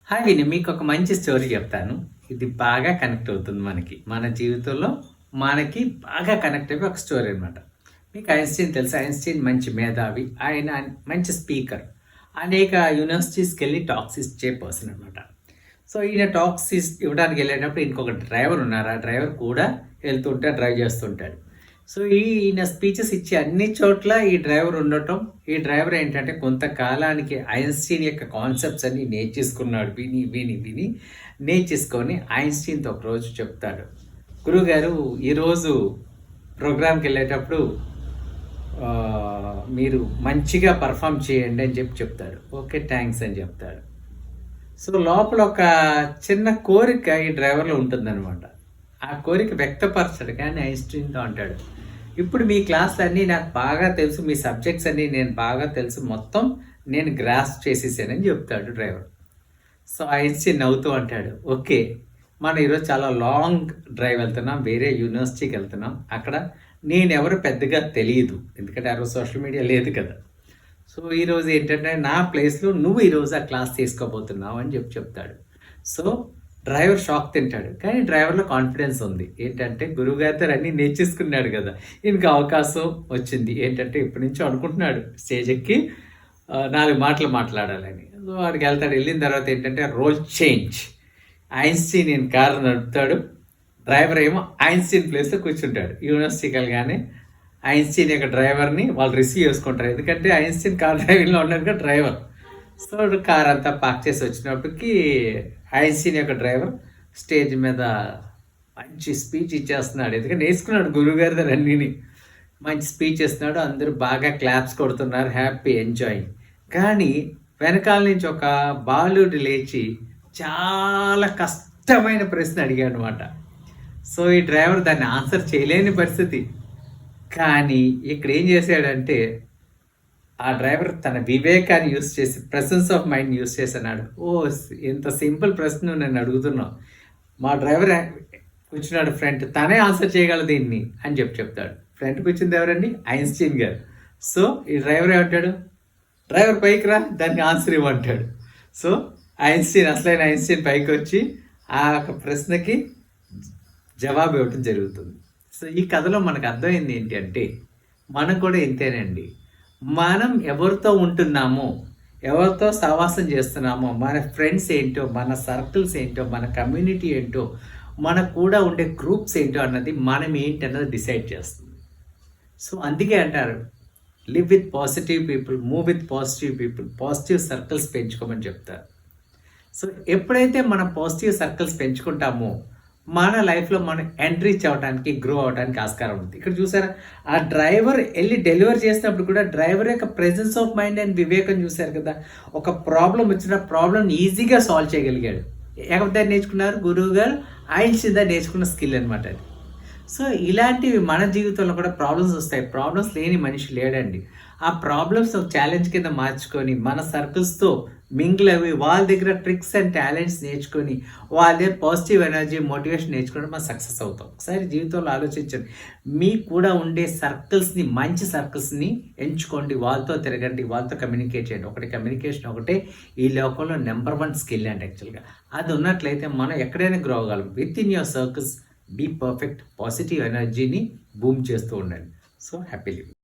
Hi విని మీకు ఒక మంచి స్టోరీ చెప్తాను. ఇది బాగా కనెక్ట్ అవుతుంది మనకి. మన జీవితంలో మనకి బాగా కనెక్ట్ అయిపోయి ఒక స్టోరీ అనమాట. మీకు ఐన్‌స్టీన్ తెలుసా? ఐన్‌స్టీన్ మంచి మేధావి. ఆయన మంచి స్పీకర్. అనేక యూనివర్సిటీస్‌కెళ్ళి టాక్స్ ఇచ్చే పర్సన్ అనమాట. సో, ఈయన టాక్స్ ఇవ్వడానికి వెళ్ళేటప్పుడు ఇంకొక డ్రైవర్ ఉన్నారు. ఆ డ్రైవర్ కూడా వెళ్తుంటే డ్రైవ్ చేస్తుంటాడు. సో, ఈయన స్పీచెస్ ఇచ్చే అన్ని చోట్ల ఈ డ్రైవర్ ఉండటం, ఈ డ్రైవర్ ఏంటంటే కొంతకాలానికి ఐన్‌స్టీన్ యొక్క కాన్సెప్ట్స్ అన్నీ నేర్చేసుకున్నాడు. విని నేర్చేసుకొని ఐన్‌స్టీన్‌తో ఒకరోజు చెప్తాడు. గురువుగారు ఈరోజు ప్రోగ్రామ్‌కెళ్ళేటప్పుడు మీరు మంచిగా పర్ఫార్మ్ చేయండి అని చెప్తాడు. ఓకే, థ్యాంక్స్ అని చెప్తాడు. సో, లోపల ఒక చిన్న కోరిక ఈ డ్రైవర్‌లో ఉంటుందన్నమాట. ఆ కోరిక వ్యక్తపరచడు కానీ ఐన్‌స్టీన్‌తో అంటాడు, ఇప్పుడు మీ క్లాసులన్నీ నాకు బాగా తెలుసు, మీ సబ్జెక్ట్స్ అన్నీ నేను బాగా తెలుసు, మొత్తం నేను గ్రాస్ప్ చేసేసానని చెప్తాడు డ్రైవర్. సో ఐన్‌స్టీన్ నవ్వుతూ అంటాడు, ఓకే, మనం ఈరోజు చాలా లాంగ్ డ్రైవ్ వెళ్తున్నాం, వేరే యూనివర్సిటీకి వెళ్తున్నాం. అక్కడ నేనెవరు పెద్దగా తెలియదు, ఎందుకంటే ఆ రోజు సోషల్ మీడియా లేదు కదా. సో ఈరోజు ఏంటంటే నా ప్లేస్లో నువ్వు ఈరోజు ఆ క్లాస్ తీసుకోబోతున్నావు అని చెప్తాడు. సో డ్రైవర్ షాక్ తింటాడు, కానీ డ్రైవర్లో కాన్ఫిడెన్స్ ఉంది. ఏంటంటే గురువుగారితో అన్నీ నేర్చేసుకున్నాడు కదా, ఈయనకి అవకాశం వచ్చింది. ఏంటంటే ఇప్పటి నుంచో అనుకుంటున్నాడు స్టేజ్ ఎక్కి 4 మాటలు మాట్లాడాలని. సో వాడికి వెళ్తాడు. వెళ్ళిన తర్వాత ఏంటంటే రోల్ చేంజ్. ఐన్‌స్టీన్ ఈయన కారు నడుపుతాడు, డ్రైవర్ ఏమో ఐన్‌స్టీన్ ప్లేస్లో కూర్చుంటాడు. యూనివర్సిటీకి వెళ్ళగానే ఐన్‌స్టీన్ యొక్క డ్రైవర్ని వాళ్ళు రిసీవ్ చేసుకుంటారు, ఎందుకంటే ఐన్‌స్టీన్ కార్ డ్రైవింగ్లో ఉన్నాడు కదా డ్రైవర్. సో కార్ అంతా పార్క్ చేసి వచ్చినప్పటికీ ఐన్‌స్టీన్ యొక్క డ్రైవర్ స్టేజ్ మీద మంచి స్పీచ్ ఇచ్చేస్తున్నాడు, ఎందుకంటే నేర్చుకున్నాడు గురువుగారి దగ్గర అన్నీని. మంచి స్పీచ్ ఇస్తున్నాడు, అందరూ బాగా క్లాప్స్ కొడుతున్నారు, హ్యాపీ ఎంజాయింగ్. కానీ వెనకాల నుంచి ఒక బాలుడు లేచి చాలా కష్టమైన ప్రశ్న అడిగాడు అనమాట. సో ఈ డ్రైవర్ దాన్ని ఆన్సర్ చేయలేని పరిస్థితి. కానీ ఇక్కడ ఏం చేశాడంటే ఆ డ్రైవర్ తన వివేకాన్ని యూస్ చేసి, ప్రెసెన్స్ ఆఫ్ మైండ్ యూస్ చేసి అన్నాడు, ఓ ఇంత సింపుల్ ప్రశ్న నేను అడుగుతున్నావు, మా డ్రైవర్ కూర్చున్నాడు ఫ్రంట్, తనే ఆన్సర్ చేయగలదు దీన్ని అని చెప్తాడు. ఫ్రంట్ కూర్చుంది ఎవరండి? ఐన్‌స్టీన్ గారు. సో ఈ డ్రైవర్ ఏమంటాడు, డ్రైవర్ పైకి రా, దానికి ఆన్సర్ ఇవ్వంటాడు. సో అసలైన ఐన్‌స్టీన్ పైకి వచ్చి ఆ ప్రశ్నకి జవాబు ఇవ్వటం జరుగుతుంది. సో ఈ కథలో మనకు అర్థమైంది ఏంటి అంటే, మనం కూడా ఇంతేనండి. మనం ఎవరితో ఉంటున్నామో, ఎవరితో సహవాసం చేస్తున్నామో, మన ఫ్రెండ్స్ ఏంటో, మన సర్కిల్స్ ఏంటో, మన కమ్యూనిటీ ఏంటో, మనకు కూడా ఉండే గ్రూప్స్ ఏంటో అన్నది మనం ఏంటి అన్నది డిసైడ్ చేస్తుంది. సో అందుకే అంటారు, live with positive people, move with positive people, positive circles పెంచుకోమని చెప్తారు. సో ఎప్పుడైతే మనం పాజిటివ్ సర్కిల్స్ పెంచుకుంటామో మన లైఫ్లో మనం ఎంట్రీచ్ అవ్వడానికి, గ్రో అవ్వడానికి ఆస్కారం ఉంది. ఇక్కడ చూసారా, ఆ డ్రైవర్ వెళ్ళి డెలివర్ చేసినప్పుడు కూడా డ్రైవర్ యొక్క ప్రెజెన్స్ ఆఫ్ మైండ్ అండ్ వివేకం చూశారు కదా. ఒక ప్రాబ్లం వచ్చిన ప్రాబ్లం ఈజీగా సాల్వ్ చేయగలిగాడు. ఎవరి నేర్చుకున్నారు? గురువు గారు ఐన్‌స్టీన్ నేర్చుకున్న స్కిల్ అనమాట అది. సో ఇలాంటివి మన జీవితంలో కూడా ప్రాబ్లమ్స్ వస్తాయి. ప్రాబ్లమ్స్ లేని మనిషి లేడండి. ఆ ప్రాబ్లమ్స్ ఛాలెంజ్ కింద మార్చుకొని మన సర్కిల్స్తో మింగిల్ అవి, వాళ్ళ దగ్గర ట్రిక్స్ అండ్ టాలెంట్స్ నేర్చుకొని, వాళ్ళ దగ్గర పాజిటివ్ ఎనర్జీ, మోటివేషన్ నేర్చుకొని మనం సక్సెస్ అవుతాం. ఒకసారి జీవితంలో ఆలోచించండి, మీకు కూడా ఉండే సర్కిల్స్ని, మంచి సర్కిల్స్ని ఎంచుకోండి, వాళ్ళతో తిరగండి, వాళ్ళతో కమ్యూనికేట్ చేయండి. కమ్యూనికేషన్ ఒకటే ఈ లోకంలో నెంబర్ 1 స్కిల్ అండి. యాక్చువల్గా అది ఉన్నట్లయితే మనం ఎక్కడైనా గ్రో అవ్వగలం. Within your circles be perfect, positive ఎనర్జీని బూమ్ చేస్తూ ఉండండి. So happy living.